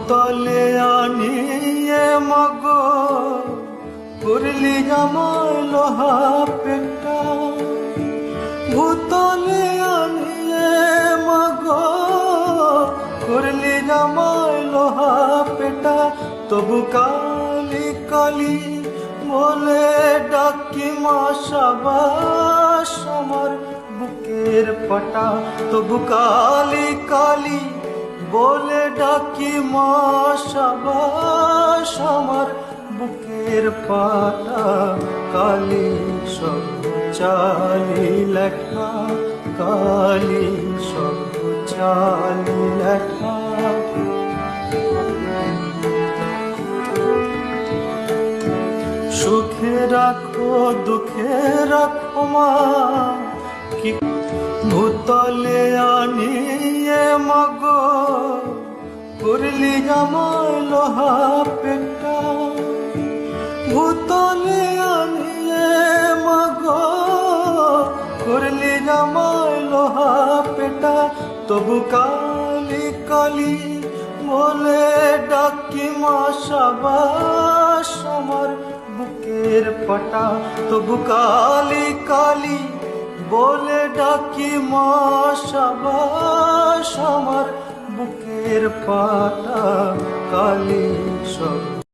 ভূতলে আনিয়ে মগো করলি জামাই লোহা পেটা, ভূতলে আনিয়ে মগো করলি জামাই লোহা পেটা। তবু কালি কালি বলে ডাকি মা সাবাস আমার বুকের পাটা। তবু কালি কালি বলে ডাকি মা সাবাস আমার বুকের পাটা। কালি সব চালি লেখা, কালি সব চালি লেখা। সুখে রাখো দুঃখে রাখো মা, কি ভূতলে আনিয়ে মগো করলি জামাই লোহা পেটা, ভূতলে আনিয়ে মগো করলি জামাই লোহা পেটা। তবু কালি কালি বলে ডাকি মা সাবাস আমার বুকের পাটা। তবু কালি কালি বলে ডাকি মা সাবাস আমার বুকের পাটা। কালি সব